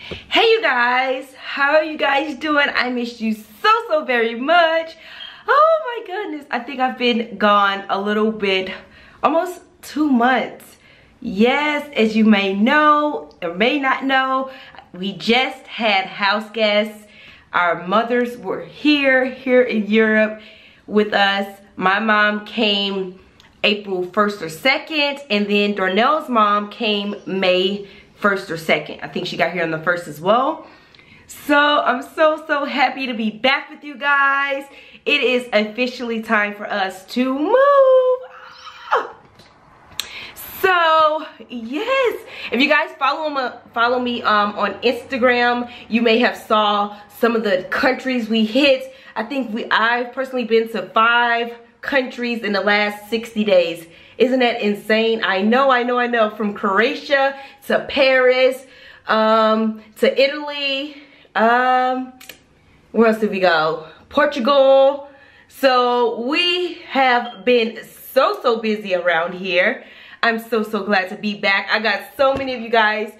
Hey you guys, how are you guys doing? I missed you so very much. Oh my goodness, I think I've been gone a little bit, almost 2 months. Yes, as you may know or may not know, we just had house guests. Our mothers were here in Europe with us. My mom came April 1st or 2nd, and then Darnell's mom came May 1st or 2nd. I think she got here on the 1st as well. So I'm so happy to be back with you guys. It is officially time for us to move. So yes, if you guys follow me on Instagram, you may have saw some of the countries we hit. I think I've personally been to 5 countries in the last 60 days. Isn't that insane? I know. From Croatia to Paris, to Italy, where else did we go? Portugal. So we have been so busy around here. I'm so glad to be back. I got so many of you guys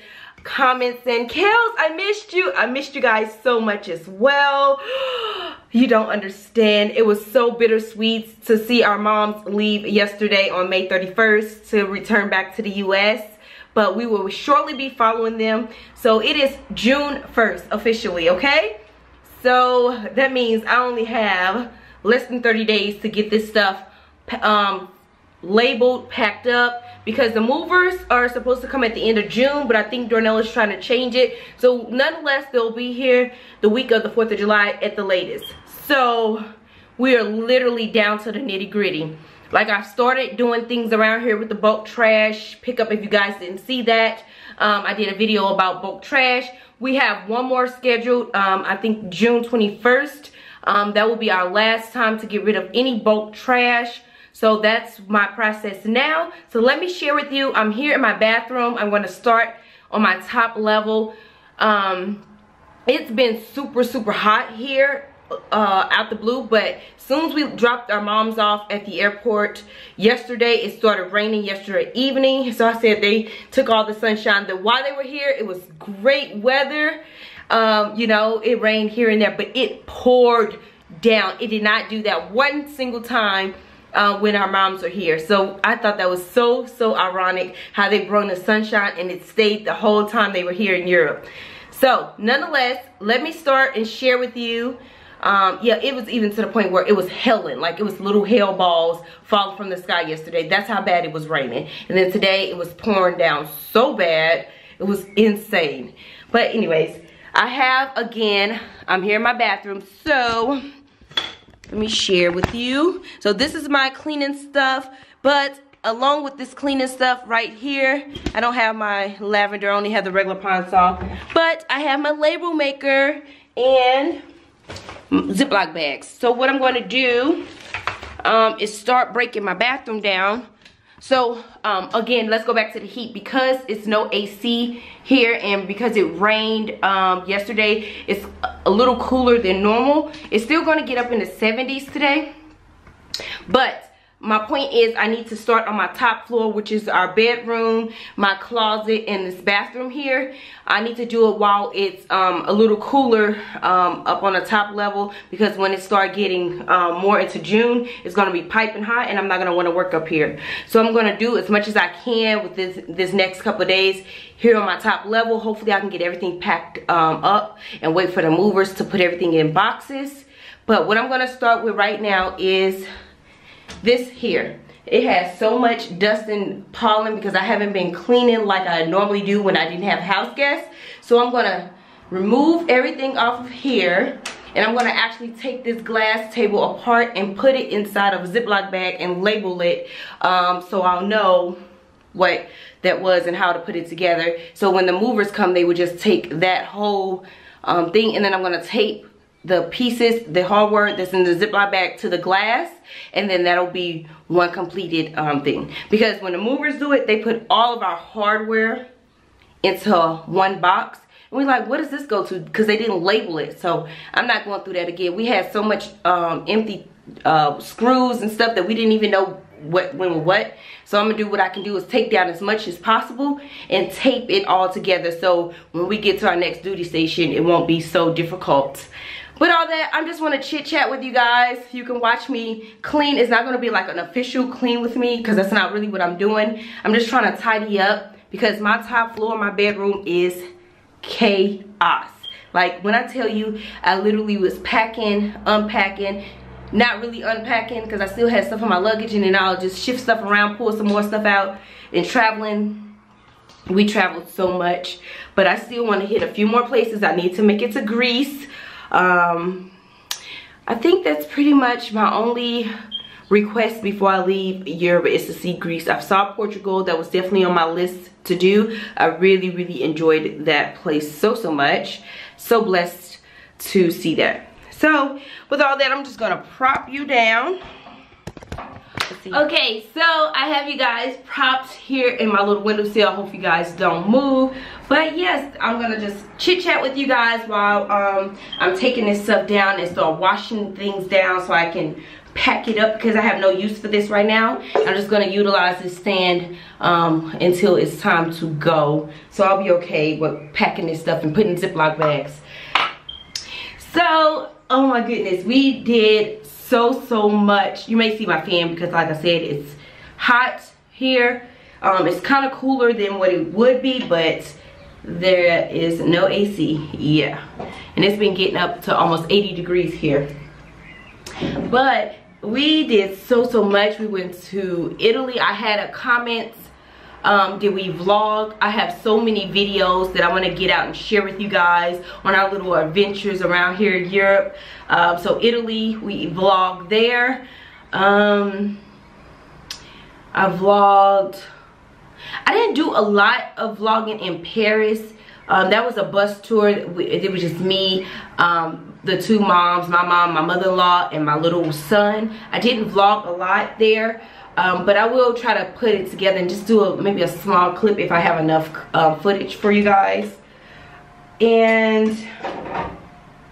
comments and Kels, I missed you. I missed you guys so much as well. You don't understand. It was so bittersweet to see our moms leave yesterday on May 31st to return back to the US. But we will shortly be following them. So it is June 1st officially, okay? So that means I only have less than 30 days to get this stuff labeled, packed up, because the movers are supposed to come at the end of June, but I think Darnell is trying to change it. So nonetheless, they'll be here the week of the 4th of July at the latest. So we are literally down to the nitty gritty. Like, I started doing things around here with the bulk trash pickup. If you guys didn't see that, I did a video about bulk trash. We have one more scheduled, I think June 21st. That will be our last time to get rid of any bulk trash. So that's my process now. So let me share with you. I'm here in my bathroom. I'm going to start on my top level. It's been super hot here out the blue, but as soon as we dropped our moms off at the airport yesterday, it started raining yesterday evening. So I said they took all the sunshine. That while they were here, it was great weather. You know, it rained here and there, but it poured down. It did not do that one single time when our moms are here. So I thought that was so ironic how they brought the sunshine and it stayed the whole time they were here in Europe. So nonetheless, let me start and share with you. Yeah, it was even to the point where it was hailing, like it was little hail balls falling from the sky yesterday. That's how bad it was raining. And then today it was pouring down so bad, it was insane. But anyways, I have, again, I'm here in my bathroom, so let me share with you. So this is my cleaning stuff, but along with this cleaning stuff right here, I don't have my lavender, I only have the regular Pond Sol, but I have my label maker and Ziploc bags. So what I'm going to do is start breaking my bathroom down. So again, let's go back to the heat. Because it's no AC here and because it rained yesterday, it's a little cooler than normal. It's still going to get up in the 70s today, but my point is I need to start on my top floor, which is our bedroom, my closet, and this bathroom here. I need to do it while it's a little cooler up on the top level, because when it starts getting more into June, it's going to be piping hot and I'm not going to want to work up here. So I'm going to do as much as I can with this next couple of days here on my top level. Hopefully I can get everything packed up and wait for the movers to put everything in boxes. But what I'm going to start with right now is this here. It has so much dust and pollen because I haven't been cleaning like I normally do when I didn't have house guests. So I'm gonna remove everything off of here, and I'm gonna actually take this glass table apart and put it inside of a Ziploc bag and label it, so I'll know what that was and how to put it together. So when the movers come, they would just take that whole thing, and then I'm gonna tape the pieces, the hardware that's in the Ziploc bag to the glass, and then that'll be one completed thing. Because when the movers do it, they put all of our hardware into one box. And we're like, what does this go to? Because they didn't label it. So I'm not going through that again. We had so much empty screws and stuff that we didn't even know what. So I'm gonna do what I can do is take down as much as possible and tape it all together, so when we get to our next duty station, it won't be so difficult. But all that, I just want to chit chat with you guys. You can watch me clean. It's not going to be like an official clean with me, because that's not really what I'm doing. I'm just trying to tidy up, because my top floor, my bedroom is chaos. Like, when I tell you, I literally was packing, unpacking, not really unpacking, because I still had stuff in my luggage, and then I'll just shift stuff around, pull some more stuff out. And traveling, we traveled so much, but I still want to hit a few more places. I need to make it to Greece. I think that's pretty much my only request before I leave Europe, is to see Greece. I saw Portugal. That was definitely on my list to do. I really enjoyed that place so much. So blessed to see that. So with all that, I'm just gonna prop you down. Okay, so I have you guys propped here in my little windowsill. I hope you guys don't move. But yes, I'm gonna just chit chat with you guys while I'm taking this stuff down and start washing things down, so I can pack it up, because I have no use for this right now. I'm just gonna utilize this stand until it's time to go. So I'll be okay with packing this stuff and putting Ziploc bags. So, oh my goodness, we did so much. You may see my fan, because like I said, it's hot here. It's kind of cooler than what it would be, but there is no AC. Yeah, and it's been getting up to almost 80 degrees here. But we did so much. We went to Italy. I had a comment, did we vlog? I have so many videos that I want to get out and share with you guys on our little adventures around here in Europe. So Italy, we vlogged there. I vlogged. I didn't do a lot of vlogging in Paris. That was a bus tour. It was just me, the two moms, my mom, my mother-in-law, and my little son. I didn't vlog a lot there. But I will try to put it together and just do maybe a small clip if I have enough footage for you guys. And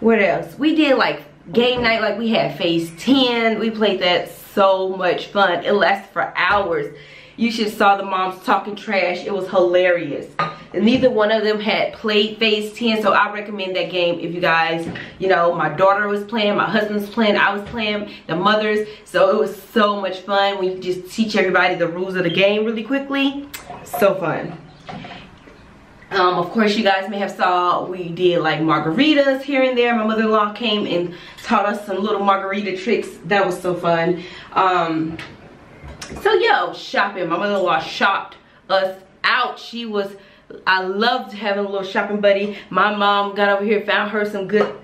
what else? We did like game night, like we had phase 10. We played that, so much fun. It lasted for hours. You should saw the moms talking trash. It was hilarious. And neither one of them had played phase 10, so I recommend that game if you guys, you know, my daughter was playing, my husband was playing, I was playing, the mothers. So it was so much fun when you just teach everybody the rules of the game really quickly. So fun. Of course, you guys may have saw we did like margaritas here and there. My mother-in-law came and taught us some little margarita tricks. That was so fun. So yo, shopping. My mother-in-law shopped us out. I loved having a little shopping buddy. My mom got over here, found her some good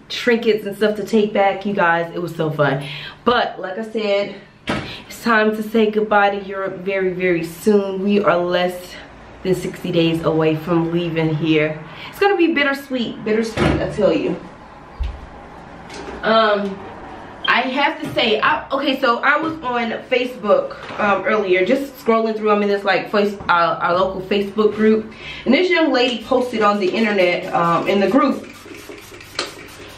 trinkets and stuff to take back. You guys, it was so fun. But like I said, it's time to say goodbye to Europe very soon. We are less than 60 days away from leaving here. It's gonna be bittersweet, I tell you. I have to say, okay, so I was on Facebook earlier, just scrolling through. I'm in this like our local Facebook group, and this young lady posted on the internet in the group,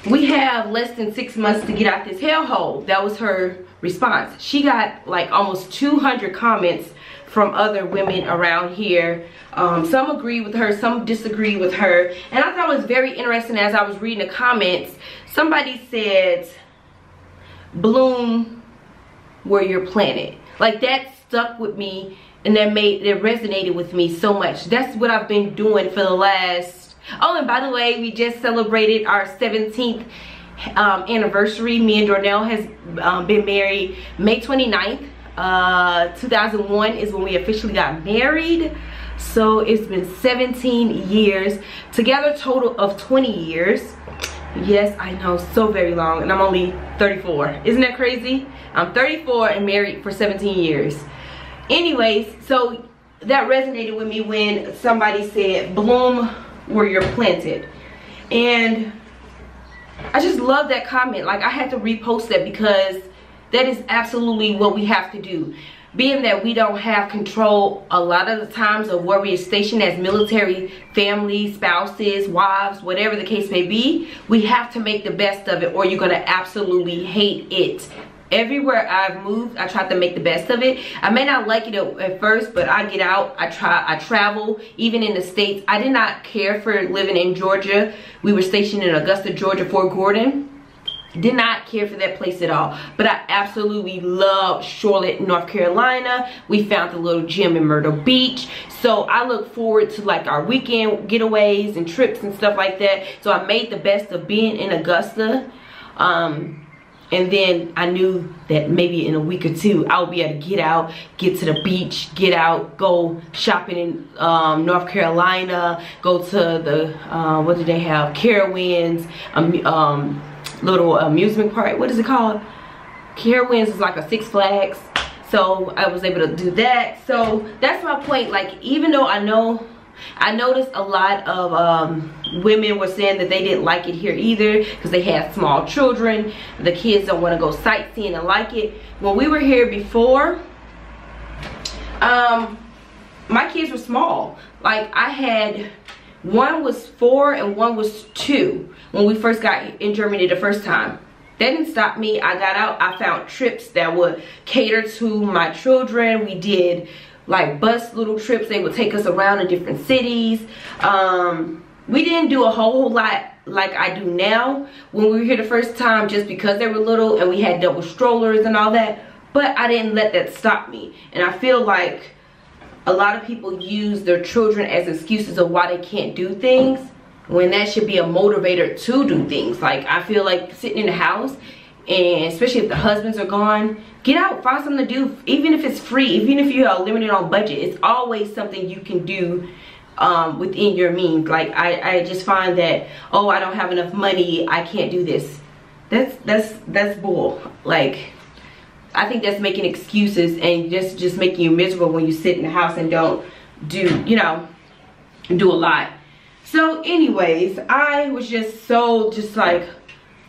"We have less than 6 months to get out this hellhole." That was her response. She got like almost 200 comments from other women around here. Some agree with her, some disagree with her, and I thought it was very interesting. As I was reading the comments, somebody said, "Bloom where you're planted." Like, that stuck with me, and that resonated with me so much. That's what I've been doing for the last, oh, and by the way, we just celebrated our 17th anniversary. Me and Dornell has been married May 29th. 2001 is when we officially got married. So it's been 17 years together, total of 20 years. Yes, I know, so very long, and I'm only 34. Isn't that crazy? I'm 34 and married for 17 years. Anyways, so that resonated with me when somebody said, "Bloom where you're planted." And I just love that comment. Like, I had to repost that, because that is absolutely what we have to do. Being that we don't have control a lot of the times of where we are stationed as military families, spouses, wives, whatever the case may be, we have to make the best of it, or you're going to absolutely hate it everywhere I've moved, I try to make the best of it. I may not like it at first, but I get out, I travel. Even in the States, I did not care for living in Georgia. We were stationed in Augusta, Georgia, Fort Gordon. Did not care for that place at all, but I absolutely love Charlotte, North Carolina. We found the little gym in Myrtle Beach, so I look forward to like our weekend getaways and trips and stuff like that. So I made the best of being in Augusta, and then I knew that maybe in a week or two I'll be able to get out, get to the beach, get out, go shopping in North Carolina, go to the what do they have, Carowinds, little amusement park. What is it called? Carowinds is like a Six Flags. So I was able to do that. So that's my point. Like, even though I noticed a lot of women were saying that they didn't like it here either because they had small children. The kids don't want to go sightseeing and like it. When we were here before, my kids were small. Like, I had, one was 4 and one was 2 when we first got in Germany the first time. That didn't stop me. I got out, I found trips that would cater to my children. We did like bus little trips. They would take us around in different cities. We didn't do a whole lot like I do now when we were here the first time, just because they were little and we had double strollers and all that. But I didn't let that stop me. And I feel like a lot of people use their children as excuses of why they can't do things, when that should be a motivator to do things. Like, I feel like sitting in the house, and especially if the husbands are gone, get out, find something to do. Even if it's free, even if you are limited on budget, it's always something you can do within your means. Like, I just find that, oh, I don't have enough money, I can't do this. That's bull. Like, I think that's making excuses and just making you miserable when you sit in the house and don't do, you know, do a lot. So anyways, I was just so like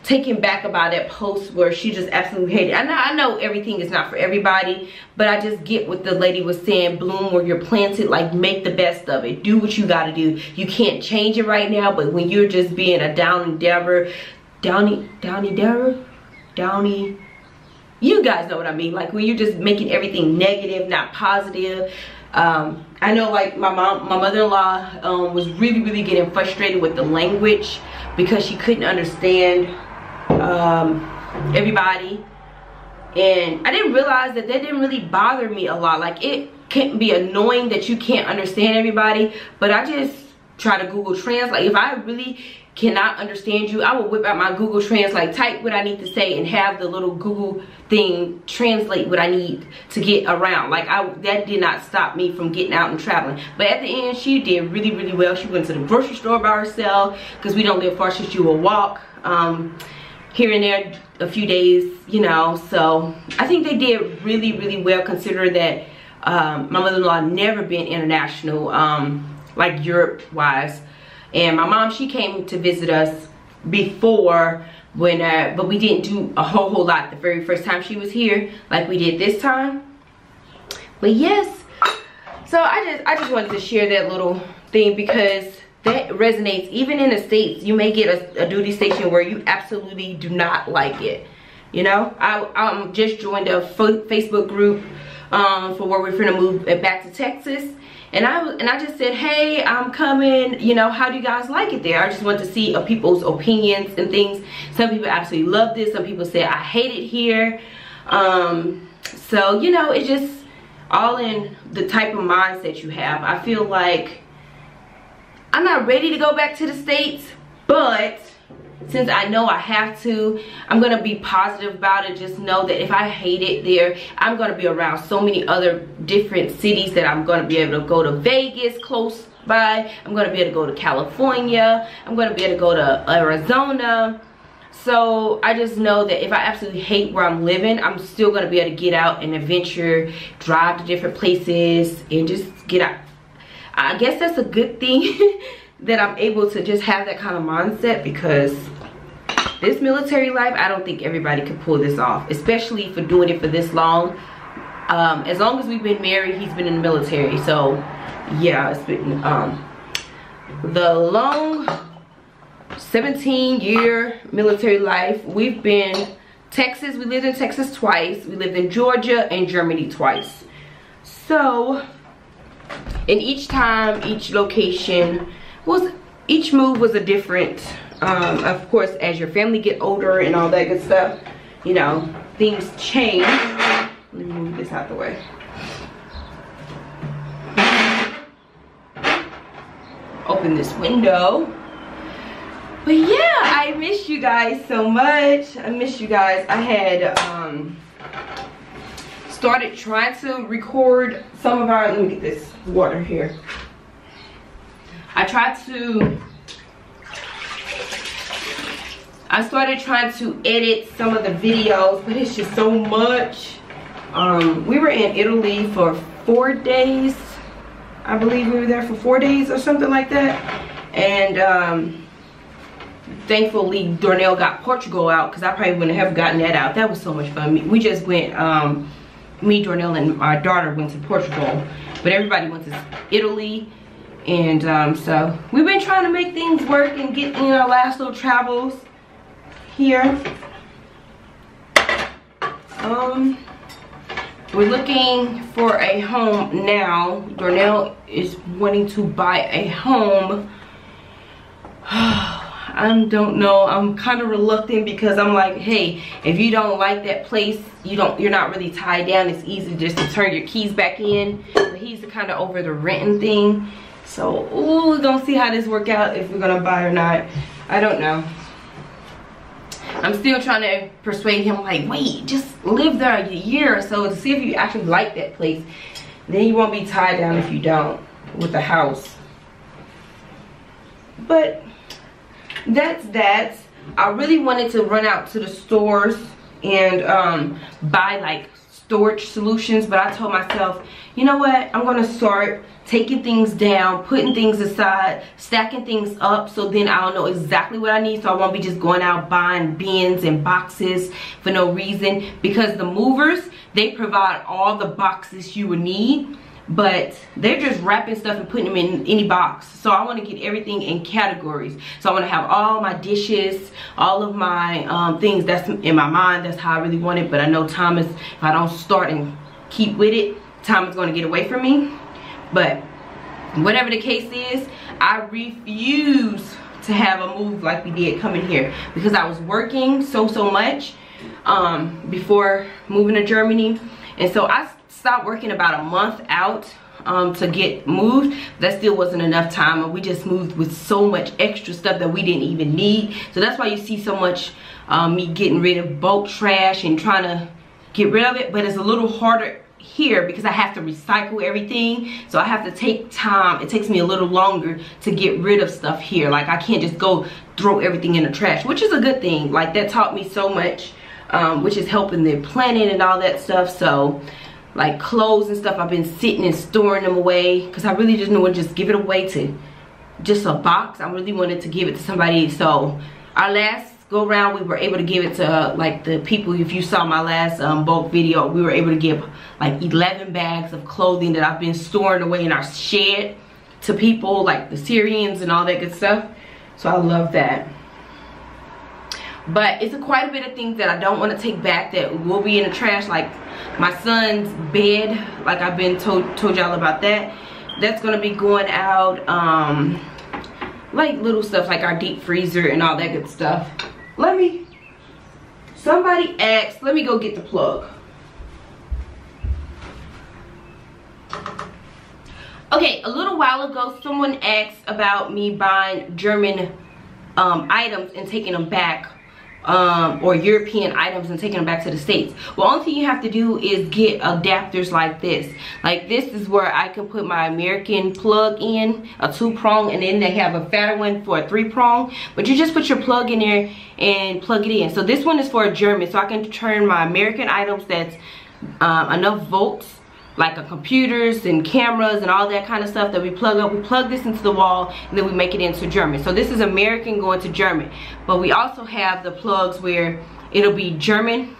taken back about that post where she just absolutely hated it. I know everything is not for everybody, but I just get what the lady was saying. Bloom where you're planted. Like, make the best of it. Do what you gotta do. You can't change it right now, but when you're just being a Downy, you guys know what I mean. Like, when you're just making everything negative, not positive. I know, like, my mother-in-law was really getting frustrated with the language because she couldn't understand everybody. And I didn't realize that didn't really bother me a lot. Like, it can be annoying that you can't understand everybody, but I just try to Google Translate. If I really cannot understand you, I will whip out my Google Translate, type what I need to say, and have the little Google thing translate what I need to get around. Like, that did not stop me from getting out and traveling. But at the end, she did really well. She went to the grocery store by herself because we don't live far, so she will walk here and there a few days, you know. So I think they did really well, considering that my mother-in-law never been international, like Europe wise. And my mom, she came to visit us before, when but we didn't do a whole lot the very first time she was here like we did this time. But yes, so I just wanted to share that little thing because that resonates. Even in the States, you may get a duty station where you absolutely do not like it. You know, I just joined a Facebook group for where we're finna move back to Texas. And I just said, hey, I'm coming, you know, how do you guys like it there? I just want to see people's opinions and things. Some people absolutely love this. Some people say, I hate it here. So, you know, it's just all in the type of mindset you have. I feel like I'm not ready to go back to the States, but since I know I have to, I'm gonna be positive about it. Just know that if I hate it there, I'm gonna be around so many other different cities that I'm gonna be able to go to Vegas close by. I'm gonna be able to go to California. I'm gonna be able to go to Arizona. So I just know that if I absolutely hate where I'm living, I'm still gonna be able to get out and adventure, drive to different places, and just get out. I guess that's a good thing that I'm able to just have that kind of mindset, because this military life, I don't think everybody can pull this off, especially for doing it for this long. As long as we've been married, he's been in the military. So yeah, it's been the long 17-year military life. We've been Texas, we lived in Texas twice. We lived in Georgia and Germany twice. So, and each time, each location was, each move was a different, of course, as your family get older and all that good stuff, you know, things change. Let me move this out the way. Open this window. But yeah, I miss you guys so much. I miss you guys. I had started trying to record some of our, let me get this water here. I started trying to edit some of the videos, but it's just so much. We were in Italy for 4 days. I believe we were there for 4 days or something like that. And thankfully Darnell got Portugal out, because I probably wouldn't have gotten that out. That was so much fun. We just went, me, Darnell, and our daughter went to Portugal, but everybody went to Italy. And so we've been trying to make things work and get in our last little travels here. We're looking for a home now. Darnell is wanting to buy a home. I don't know. I'm kind of reluctant, because I'm like, hey, if you don't like that place, you're not really tied down. It's easy just to turn your keys back in. But he's kind of over the renting thing. So, ooh, we're gonna see how this work out, if we're gonna buy or not. I don't know. I'm still trying to persuade him, like, wait, just live there a year or so to see if you actually like that place. Then you won't be tied down if you don't with the house. But that's that. I really wanted to run out to the stores and buy like storage solutions, but I told myself, you know what, I'm gonna start taking things down, putting things aside, stacking things up, so then I'll know exactly what I need, so I won't be just going out buying bins and boxes for no reason. Because the movers, they provide all the boxes you would need, but they're just wrapping stuff and putting them in any box. So I want to get everything in categories. So I want to have all my dishes, all of my things that's in my mind. That's how I really want it. But I know time is, if I don't start and keep with it, time is going to get away from me. But whatever the case is, I refuse to have a move like we did coming here, because I was working so much before moving to Germany. And so I stopped working about a month out to get moved. That still wasn't enough time, and we just moved with so much extra stuff that we didn't even need. So that's why you see so much me getting rid of bulk trash and trying to get rid of it. But it's a little harder here because I have to recycle everything, so I have to take time. It takes me a little longer to get rid of stuff here. Like, I can't just go throw everything in the trash, which is a good thing. Like, that taught me so much, which is helping the planet and all that stuff. So like clothes and stuff, I've been sitting and storing them away, because I really just didn't want to just give it away to just a box. I really wanted to give it to somebody. So our last go around, we were able to give it to like the people. If you saw my last bulk video, we were able to give like 11 bags of clothing that I've been storing away in our shed to people, like the Syrians and all that good stuff. So I love that. But it's quite a bit of things that I don't want to take back that will be in the trash, like my son's bed. Like, I've been told y'all about that. That's gonna be going out. Like little stuff like our deep freezer and all that good stuff. Somebody asked, let me go get the plug. Okay, a little while ago, someone asked about me buying German items and taking them back, or European items and taking them back to the States. Well, only thing you have to do is get adapters like this. Like, this is where I can put my American plug in, a 2-prong, and then they have a fatter one for a 3-prong. But you just put your plug in there and plug it in. So this one is for a German, so I can turn my American items that's enough volts, like computers and cameras and all that kind of stuff that we plug up. We plug this into the wall and then we make it into German. So this is American going to German. But we also have the plugs where it'll be German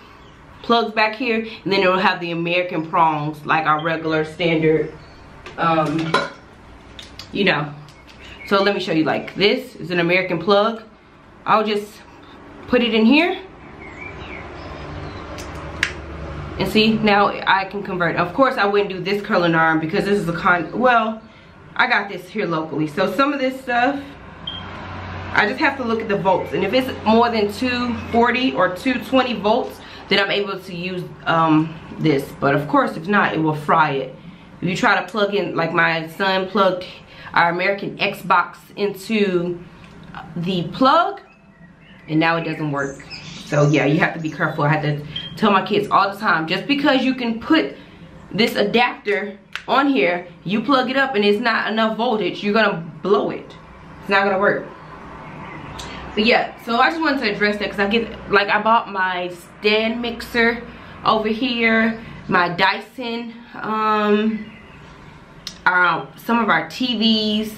plugs back here, and then it'll have the American prongs, like our regular standard, you know. So let me show you. Like, this is an American plug. I'll just put it in here, And see, now I can convert. Of course, I wouldn't do this curling iron because this is well, I got this here locally. So some of this stuff, I just have to look at the volts. And if it's more than 240 or 220 volts, then I'm able to use this. But of course, if not, it will fry it. If you try to plug in, like my son plugged our American Xbox into the plug, and now it doesn't work. So yeah, you have to be careful. I have to tell my kids all the time, just because you can put this adapter on here, you plug it up and it's not enough voltage, you're gonna blow it. It's not gonna work. But yeah, so I just wanted to address that because I bought my stand mixer over here, my Dyson, some of our TVs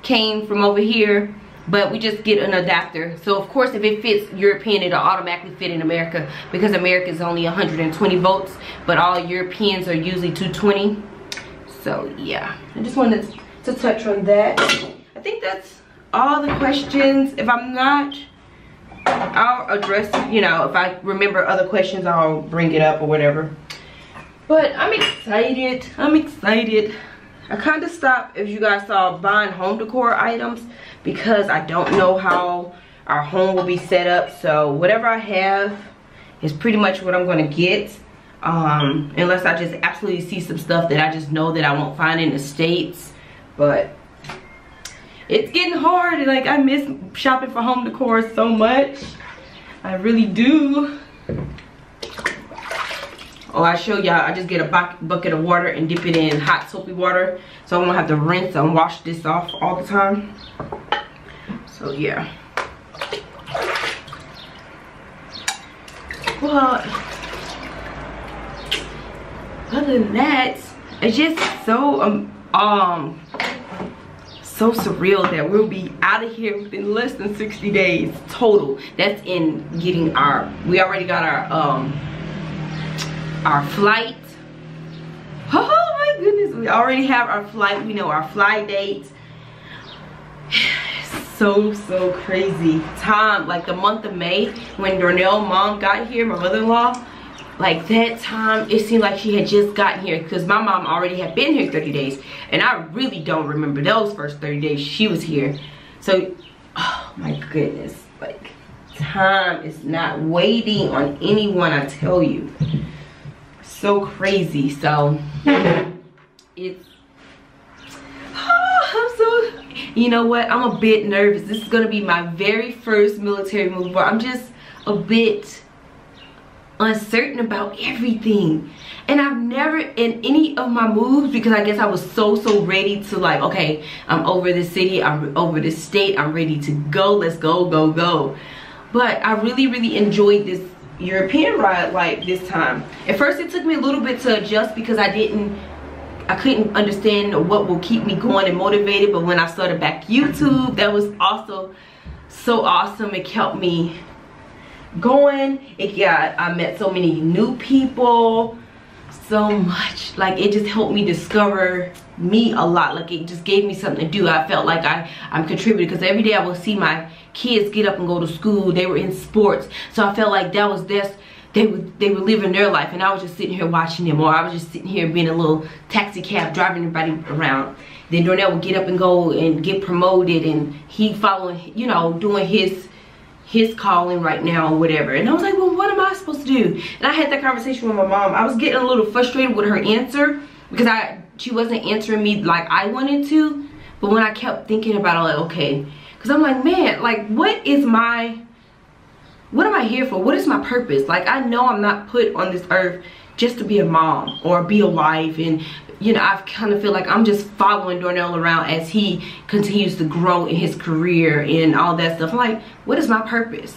came from over here, but we just get an adapter. So of course, if it fits European, it'll automatically fit in America because America is only 120 volts, but all Europeans are usually 220. So yeah, I just wanted to touch on that. I think that's all the questions. If I'm not, I'll address, you know, if I remember other questions, I'll bring it up or whatever. But I'm excited. I'm excited. I kind of stopped, as you guys saw, buying home decor items because I don't know how our home will be set up. So whatever I have is pretty much what I'm going to get. Unless I just absolutely see some stuff that I just know that I won't find in the States. But it's getting hard. Like, I miss shopping for home decor so much. I really do. Oh, I show y'all, I just get a bucket of water and dip it in hot soapy water, so I won't have to rinse and wash this off all the time. So yeah. Well, other than that, it's just so so surreal that we'll be out of here within less than 60 days total. That's in getting we already got our flight. Oh my goodness, we already have our flight. We know our flight dates. So crazy. Time, like the month of May, when Darnell's mom got here, my mother-in-law, like that time, it seemed like she had just gotten here because my mom already had been here 30 days. And I really don't remember those first 30 days she was here. So, oh my goodness. Like, time is not waiting on anyone, I tell you. So crazy. So it's I'm so, you know what, I'm a bit nervous. This is gonna be my very first military move where I'm just a bit uncertain about everything. And I've never in any of my moves, because I guess I was so ready to, like, okay, I'm over this city, I'm over this state, I'm ready to go, let's go. But I really enjoyed this European ride like this time. At first it took me a little bit to adjust because I couldn't understand what will keep me going and motivated. But when I started back YouTube, that was also so awesome. It kept me going. I met so many new people, so much. Like, it just helped me discover me a lot. Like, it just gave me something to do. I felt like I'm contributing because every day I would see my kids get up and go to school. They were in sports, so I felt like that was they were living their life, and I was just sitting here watching them, or I was just sitting here being a little taxi cab driving everybody around. Then Darnell would get up and go and get promoted, and he following, you know, doing his calling right now or whatever. And I was like, well, what am I supposed to do? And I had that conversation with my mom. I was getting a little frustrated with her answer because she wasn't answering me like I wanted to. But when I kept thinking about it, like, okay, because I'm like, man, like, what am I here for? What is my purpose? Like, I know I'm not put on this earth just to be a mom or be a wife. And, you know, I kind of feel like I'm just following Darnell around as he continues to grow in his career and all that stuff. I'm like, what is my purpose?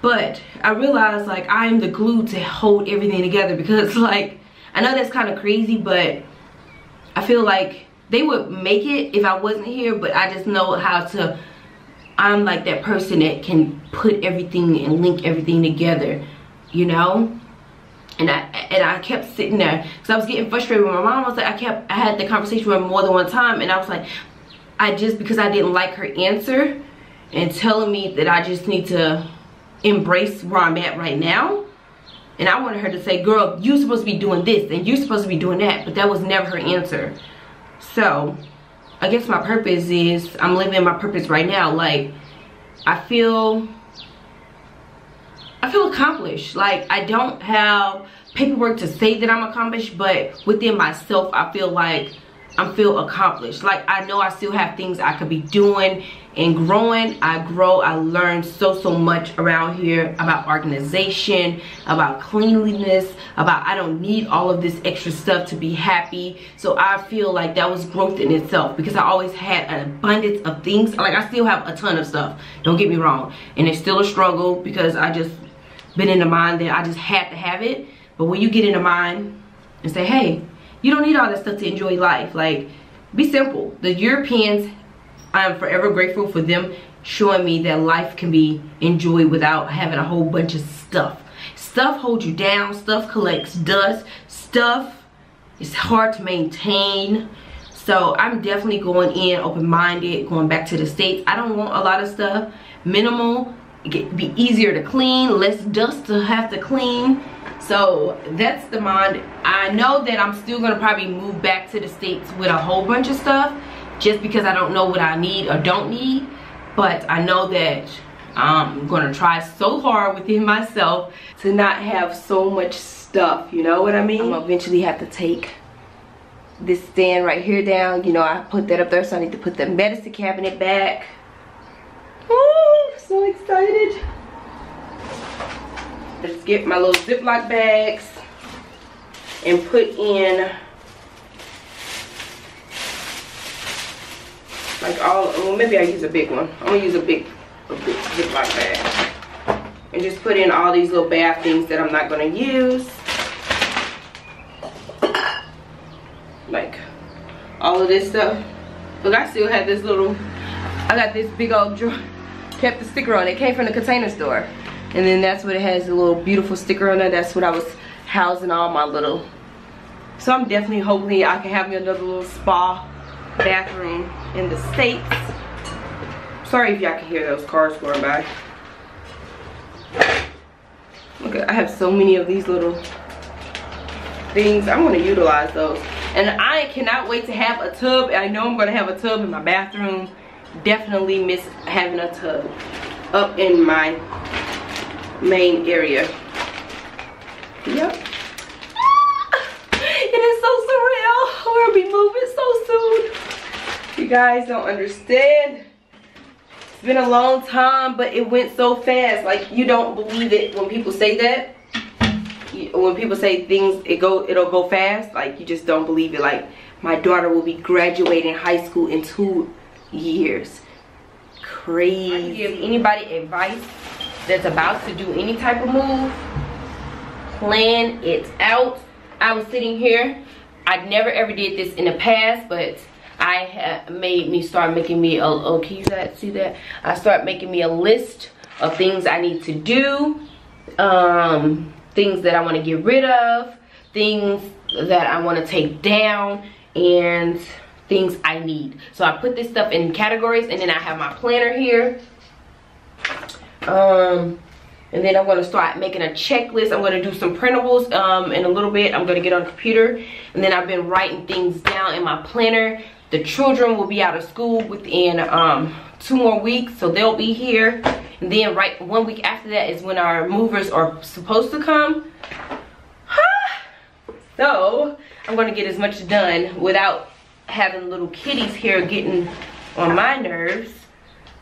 But I realized, like, I am the glue to hold everything together, because, like, I know that's kind of crazy, but I feel like they would make it if I wasn't here, but I just know how to, I'm like that person that can put everything and link everything together, you know? And I kept sitting there because I was getting frustrated with my mom. I was like, I had the conversation with her more than one time, and I was like, because I didn't like her answer and telling me that I just need to embrace where I'm at right now. And I wanted her to say, girl, you're supposed to be doing this and you're supposed to be doing that. But that was never her answer. So I guess my purpose is, I'm living my purpose right now. Like, I feel accomplished. Like, I don't have paperwork to say that I'm accomplished, but within myself, I feel like I feel accomplished. Like, I know I still have things I could be doing and growing. I grow, I learn so much around here about organization, about cleanliness, about I don't need all of this extra stuff to be happy. So I feel like that was growth in itself, because I always had an abundance of things. Like, I still have a ton of stuff, don't get me wrong, and it's still a struggle because I just been in the mind that I just had to have it. But when you get in the mind and say, hey, you don't need all that stuff to enjoy life. Like, be simple. The Europeans, I'm forever grateful for them showing me that life can be enjoyed without having a whole bunch of stuff. Stuff holds you down. Stuff collects dust. Stuff is hard to maintain. So I'm definitely going in open-minded, going back to the States. I don't want a lot of stuff. Minimal. Be easier to clean. Less dust to have to clean. So that's the mind. I know that I'm still gonna probably move back to the States with a whole bunch of stuff, just because I don't know what I need or don't need. But I know that I'm gonna try so hard within myself to not have so much stuff, you know what I mean? I'm gonna eventually have to take this stand right here down. You know, I put that up there, so I need to put the medicine cabinet back. Oh, I'm so excited. Just get my little Ziploc bags and put in like all, well, maybe I use a big one. I'm gonna use a big Ziploc bag and just put in all these little bath things that I'm not gonna use. Like all of this stuff. Look, I still have this little, I got this big old drawer, kept the sticker on it. It came from the Container Store. And then that's what it has, a little beautiful sticker on it. That's what I was housing all my little. So I'm definitely hoping I can have me another little spa bathroom in the States. Sorry if y'all can hear those cars going by. Okay, I have so many of these little things. I want to utilize those. And I cannot wait to have a tub. I know I'm going to have a tub in my bathroom. Definitely miss having a tub up in my main area. Yep. It is so surreal. We'll be moving so soon. You guys don't understand. It's been a long time, but it went so fast. Like, you don't believe it when people say that. When people say things, it'll go fast. Like, you just don't believe it. Like, my daughter will be graduating high school in 2 years. Crazy. I can give anybody advice that's about to do any type of move. Plan it out. I was sitting here. I never ever did this in the past, but I have made me start making me a, oh, can you see that? I start making me a list of things I need to do, things that I want to get rid of, things that I want to take down, and things I need. So I put this stuff in categories, and then I have my planner here. And then I'm going to start making a checklist. I'm going to do some printables in a little bit. I'm going to get on the computer, and then I've been writing things down in my planner. The children will be out of school within 2 more weeks, so they'll be here. And then right 1 week after that is when our movers are supposed to come. So I'm going to get as much done without having little kitties here getting on my nerves,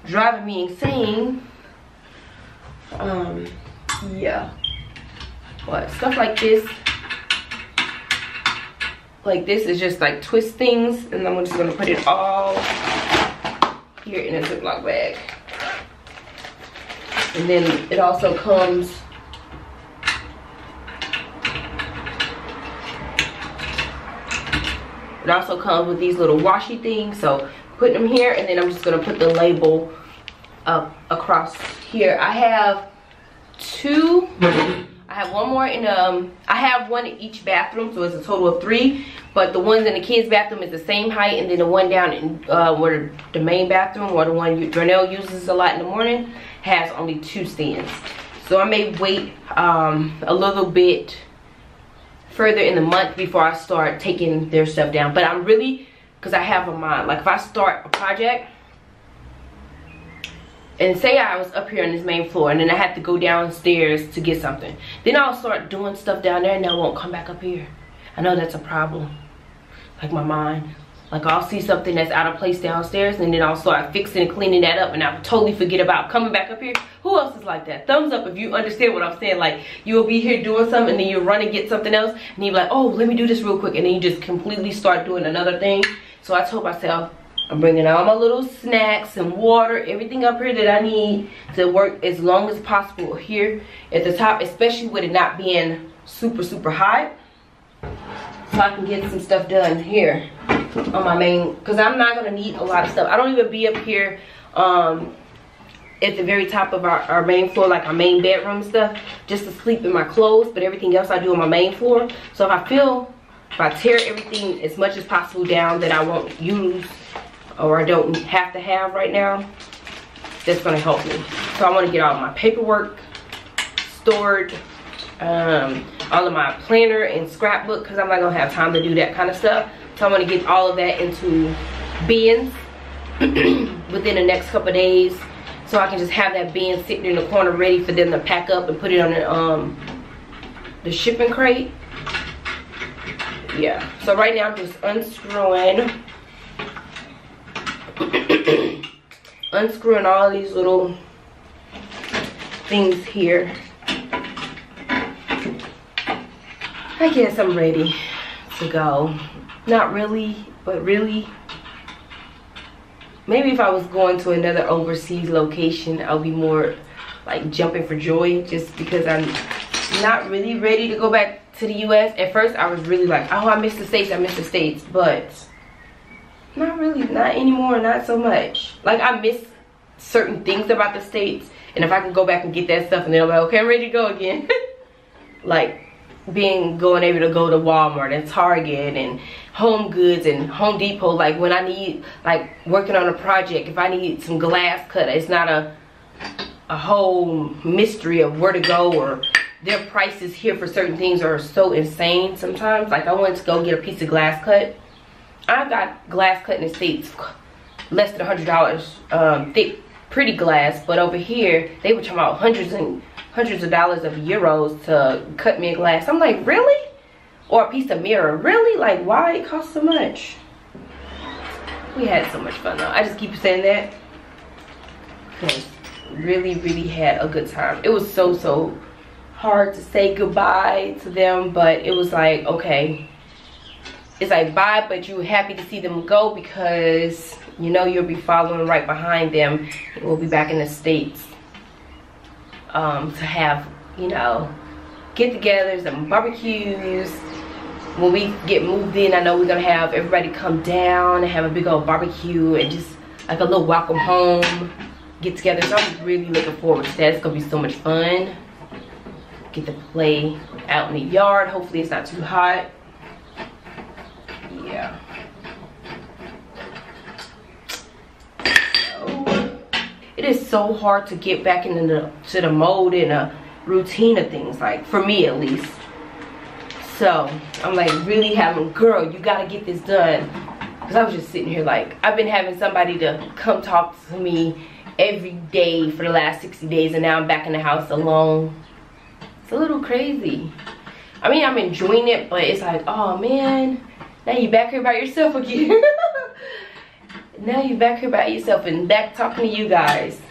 driving me insane. Yeah, what stuff like this is just like twist things, and I'm just gonna put it all here in a Ziploc bag. And then it also comes with these little washi things, so put them here, and then I'm just gonna put the label across here. I have 2. I have one more in I have one in each bathroom, so it's a total of 3. But the ones in the kids' bathroom is the same height, and then the one down in where the main bathroom, or the one Darnell uses a lot in the morning, has only 2 stands. So I may wait a little bit further in the month before I start taking their stuff down. But I'm really, because I have a mind, like if I start a project and say I was up here on this main floor and then I had to go downstairs to get something, then I'll start doing stuff down there and I won't come back up here. I know that's a problem, like my mind. Like I'll see something that's out of place downstairs and then I'll start fixing and cleaning that up and I'll totally forget about coming back up here. Who else is like that? Thumbs up if you understand what I'm saying. Like you'll be here doing something and then you run and get something else and you're like, oh, let me do this real quick, and then you just completely start doing another thing. So I told myself, I'm bringing all my little snacks and water, everything up here that I need to work as long as possible here at the top, especially with it not being super, super hot. So I can get some stuff done here on my main, because I'm not going to need a lot of stuff. I don't even be up here at the very top of our main floor, like our main bedroom stuff, just to sleep in my clothes, but everything else I do on my main floor. So if I tear everything as much as possible down that I won't use or I don't have to have right now, that's going to help me. So I want to get all my paperwork stored, all of my planner and scrapbook, because I'm not going to have time to do that kind of stuff. So I want to get all of that into bins within the next couple of days, so I can just have that bin sitting in the corner ready for them to pack up and put it on the shipping crate. Yeah, so right now I'm just unscrewing unscrewing all these little things here. I guess I'm ready to go. Not really, but really. Maybe if I was going to another overseas location, I'll be more like jumping for joy, just because I'm not really ready to go back to the US. At first I was really like, oh, I miss the States, I miss the States, but not really, not anymore, not so much. Like I miss certain things about the States, and if I can go back and get that stuff and then I'm like, okay, I'm ready to go again. Like going able to go to Walmart and Target and Home Goods and Home Depot, like when I need, like working on a project, if I need some glass cut, it's not a whole mystery of where to go, or their prices here for certain things are so insane sometimes. Like I wanted to go get a piece of glass cut. I got glass cut in the States less than $100, thick, pretty glass, but over here they were talking about hundreds of dollars of euros to cut me a glass. I'm like, really? Or a piece of mirror, really? Like, why it costs so much? We had so much fun though. I just keep saying that because really, really had a good time. It was so hard to say goodbye to them, but it was like, okay, it's like bye, but you're happy to see them go because you know you'll be following right behind them. We'll be back in the States to have, you know, get-togethers and barbecues. When we get moved in, I know we're gonna have everybody come down and have a big old barbecue and just like a little welcome home get together. So I'm really looking forward to that. It's gonna be so much fun. Get to play out in the yard. Hopefully it's not too hot. Yeah. So, it is so hard to get back into the mode and a routine of things, like for me at least. So I'm like really having, girl, you gotta get this done. Because I was just sitting here like, I've been having somebody to come talk to me every day for the last 60 days, and now I'm back in the house alone. It's a little crazy. I mean, I'm enjoying it, but it's like, oh man, now you back here by yourself again. Now you back here by yourself and back talking to you guys.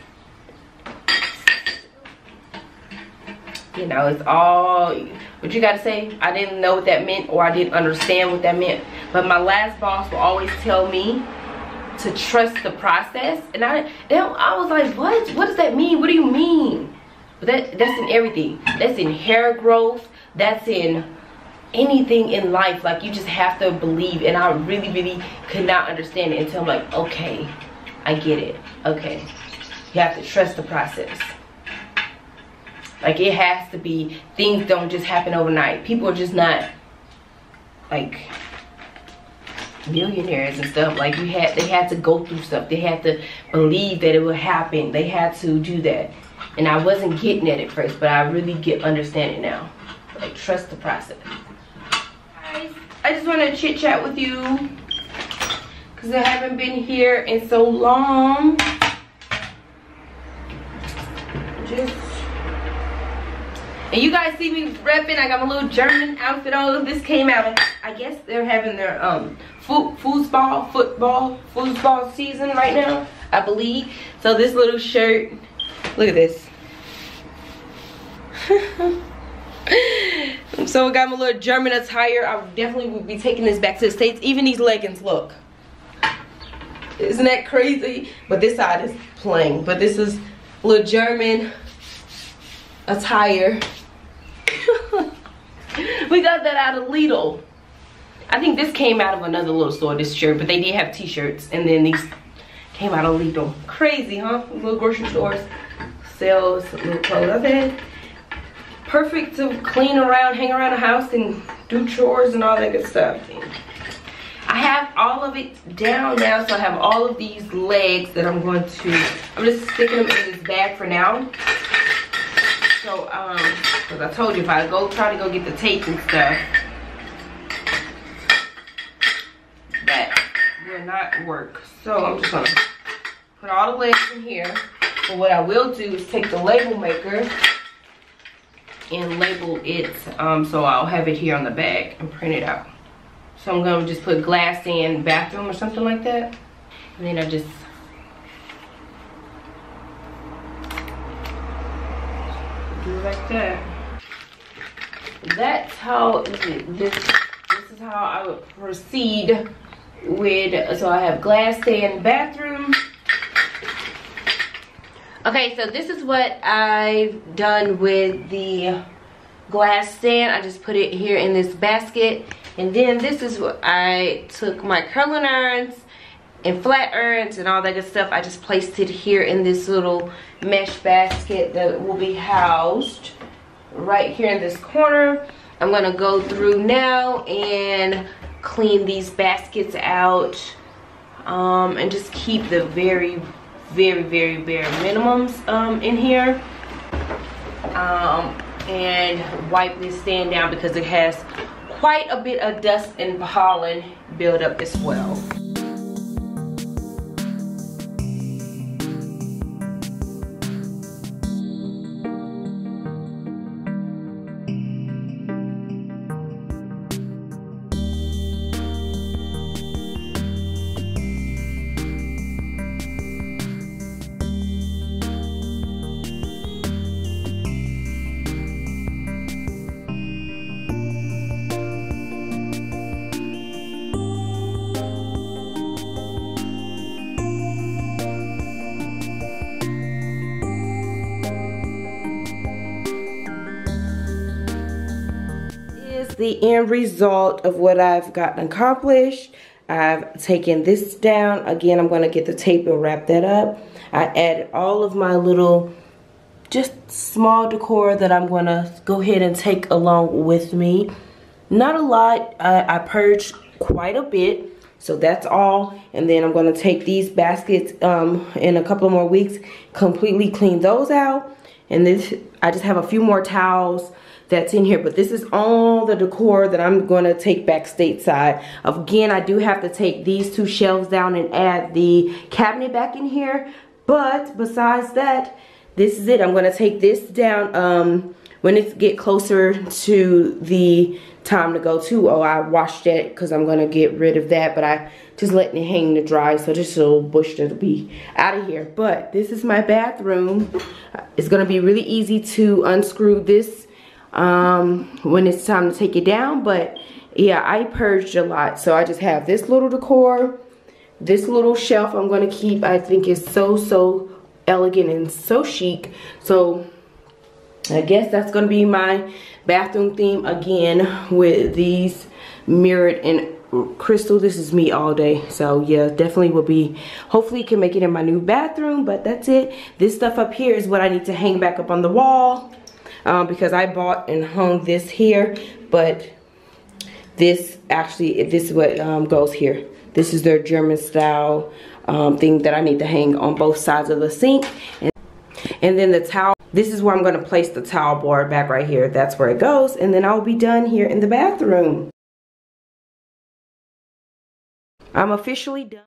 You know, it's all what you gotta say. I didn't know what that meant, or I didn't understand what that meant. But my last boss will always tell me to trust the process, and I was like, what does that mean? What do you mean? But that's in everything. That's in hair growth. That's in anything in life. Like, you just have to believe. And I really could not understand it until I'm like, okay, I get it. Okay, you have to trust the process. Like, it has to be, things don't just happen overnight. People are just not like millionaires and stuff. Like, they had to go through stuff. They had to believe that it would happen. They had to do that. And I wasn't getting it at first, but I really understand it now. Like, trust the process. Guys, I just want to chit chat with you because I haven't been here in so long. And you guys see me repping. I got my little German outfit on. This came out. I guess they're having their foosball season right now, I believe. So this little shirt, look at this. So I got my little German attire. I definitely would be taking this back to the States. Even these leggings, look. Isn't that crazy? But this side is plain. But this is a little German attire. We got that out of Lidl. I think this came out of another little store, this shirt, but they did have t-shirts, and then these came out of Lidl. Crazy, huh? Little grocery stores sell some little clothes. I said, perfect to clean around, hang around the house, and do chores and all that good stuff. I have all of it down now, so I have all of these legs that I'm just sticking them in this bag for now. So, because I told you if I try to go get the tape and stuff, that will not work. So I'm just gonna put all the legs in here. But what I will do is take the label maker and label it, so I'll have it here on the back and print it out. So I'm gonna just put glass in bathroom or something like that. And then I just do it like that. That's how this is how I would proceed with. So I have glass stand bathroom. Okay, so this is what I've done with the glass stand. I just put it here in this basket, and then this is what I took my curling irons and flat irons and all that good stuff. I just placed it here in this little mesh basket that will be housed right here in this corner. I'm gonna go through now and clean these baskets out, and just keep the very bare minimums in here, and wipe this stand down because it has quite a bit of dust and pollen build up as well. The end result of what I've gotten accomplished. I've taken this down. Again, I'm going to get the tape and wrap that up. I added all of my little just small decor that I'm going to go ahead and take along with me. Not a lot. I purged quite a bit, so that's all. And then I'm going to take these baskets in a couple of more weeks, completely clean those out. And this, I just have a few more towels that's in here, but this is all the decor that I'm going to take back stateside. Again, I do have to take these two shelves down and add the cabinet back in here, but besides that, this is it. I'm going to take this down when it get closer to the time to go to. Oh, I washed it because I'm going to get rid of that, but I just letting it hang to dry, so just a little bush that'll be out of here. But this is my bathroom. It's going to be really easy to unscrew this when it's time to take it down. But yeah, I purged a lot, so I just have this little decor, this little shelf I'm going to keep. I think is so elegant and so chic. So I guess that's going to be my bathroom theme again, with these mirrored and crystal. This is me all day, so yeah, definitely will be, hopefully can make it in my new bathroom. But that's it. This stuff up here is what I need to hang back up on the wall, because I bought and hung this here, but this actually, this is what goes here. This is their German style thing that I need to hang on both sides of the sink. And then the towel this is where I'm going to place the towel board back right here. That's where it goes. And then I'll be done here in the bathroom. I'm officially done.